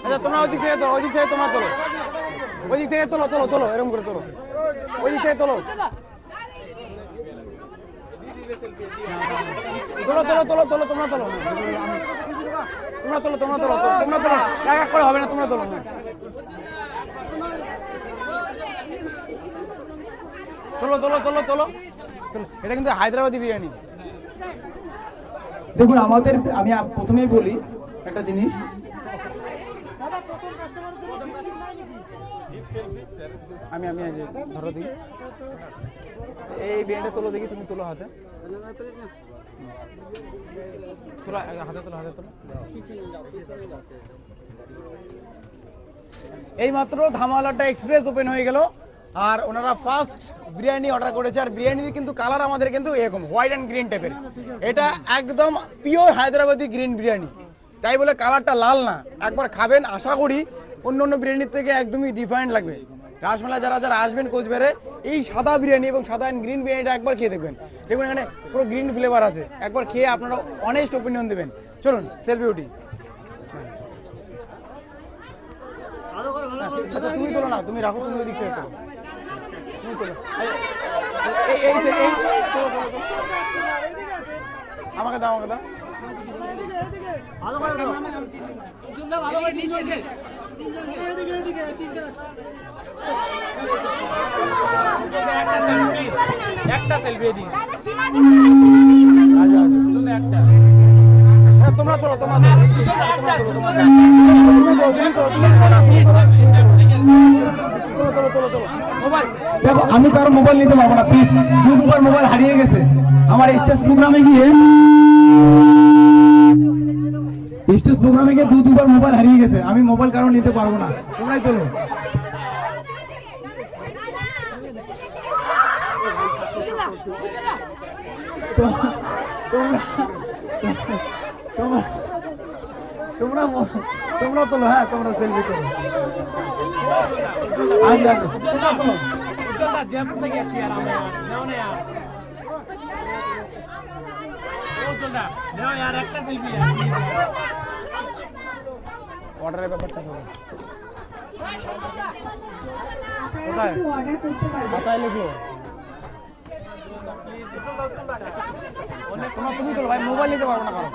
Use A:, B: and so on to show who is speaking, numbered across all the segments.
A: আচ্ছা তোমরা ওই দিক থেকে তোলো, ওই দিক থেকে তোমরা তোলো, ওই দিক থেকে তোলো তোলো তোলো, এরকম করে তোলো, ওই দিক থেকে তোলো তোলো তোলো তোলো তোলো, তোমরা তোলো, তোমরা তোলো, তোমরা তোলো, তোমরা তোলো, এক এক করে হবে না, তোমরা তোলো। তোলো তোলো তোলো তোলো, এটা কিন্তু হায়দ্রাবাদি বিরিয়ানি।
B: দেখুন আমাদের, আমি প্রথমেই বলি একটা জিনিস,
A: আমি ধরো দেখি এই বিরিয়ানিটা তোলো দেখি, তুমি তোলো হাতে, তোলো হাতে, তোলো হাতে, তোলো। এই মাত্র ধামালাটা এক্সপ্রেস ওপেন হয়ে গেল, আর ওনারা ফার্স্ট বিরিয়ানি অর্ডার করেছে, আর বিরিয়ানির কিন্তু কালার আমাদের কিন্তু এরকম হোয়াইট অ্যান্ড গ্রিন টাইপের, এটা একদম পিওর হায়দ্রাবাদি গ্রিন বিরিয়ানি, তাই বলে কালারটা লাল না। একবার খাবেন, আশা করি অন্য অন্য বিরিয়ানির থেকে একদমই ডিফারেন্ট লাগবে। রাসমেলা যারা যারা আসবেন কোচবিহারে, এই সাদা বিরিয়ানি এবং সাদা অ্যান্ড গ্রিন বিরিয়ানিটা একবার খেয়ে দেখবেন, দেখুন এখানে পুরো গ্রিন ফ্লেভার আছে, একবার খেয়ে আপনারা অনেস্ট ওপিনিয়ন দেবেন। চলুন সেলফি উঠি। আচ্ছা তুমি তোলো না, তুমি রাখো, তুমি ওদিক থেকে তোলো, তুমি তোলো, আমাকে দাও, আমাকে দাও।
C: একটা সেলফি দিই,
A: তোমরা তোলো, তোমরা তোলো। মোবাইল
B: দেখো, আমি কারো মোবাইল নিতে পারবো না প্লিজ, দু দুবার মোবাইল হারিয়ে গেছে আমার স্টেজ প্রোগ্রামে গিয়ে, স্টেজ প্রোগ্রামে গিয়ে দু দুবার মোবাইল হারিয়ে গেছে, আমি মোবাইল কারো নিতে পারবো না, তোমরাই তোলো।
A: তোমরা তোলো, হ্যাঁ তোমরা সেলফি তোলো, আগে তোমরা তোলো। অর্ডারের ব্যাপারটা হবে কোথায়, কোথায় লিখলো? তোমরা তুমি তোলো ভাই, মোবাইল নিতে পারবো না কারো।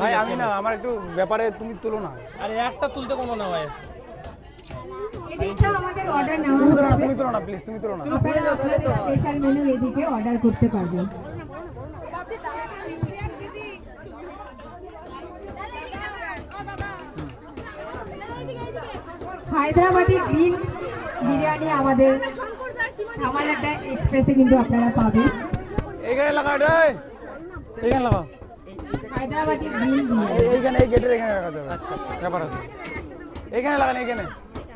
A: ভাই আমি না, আমার একটু ব্যাপারে তুমি তুলো না।
C: আরে একটা তুলতে কোনো না ভাই,
D: এদিকে আমাদের অর্ডার নেওয়া
A: তুমি তোলো না প্লিজ, তুমি তোলো না।
D: আপনারা আপনাদের স্পেশাল মেনু এদিকে অর্ডার করতে পারবেন। হায়দ্রাবাদি গ্রিন বিরিয়ানি আমাদের ধামালাটা এক্সপ্রেসে কিন্তু আপনারা পাবেন।
A: এইখানে লাগা, এইখানে লাগা,
D: হায়দ্রাবাদি গ্রিন বিরিয়ানি
A: এইখানে, এই গেটের এখানে লাগাতে হবে। আচ্ছা ব্যাপার আছে, এইখানে লাগান, এইখানে,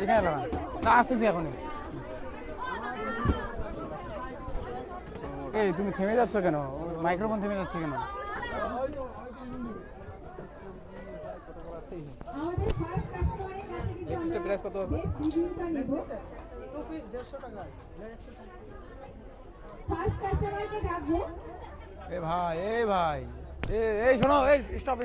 A: এখানে লাগান, তা আসতেছি এখনই। এই তুমি থেমে যাচ্ছ কেন, মাইক্রোফোন থেমে যাচ্ছে কেন?
D: আমাদের ফার্স্ট কাস্টমারের কাছে কিন্তু আমরা
A: প্রাইস কত আছে?
D: রিভিউটা নেব। ফার্স্ট কাস্টমারকে ডাকবো।
A: এ ভাই, এই শোনো, এই স্টপ।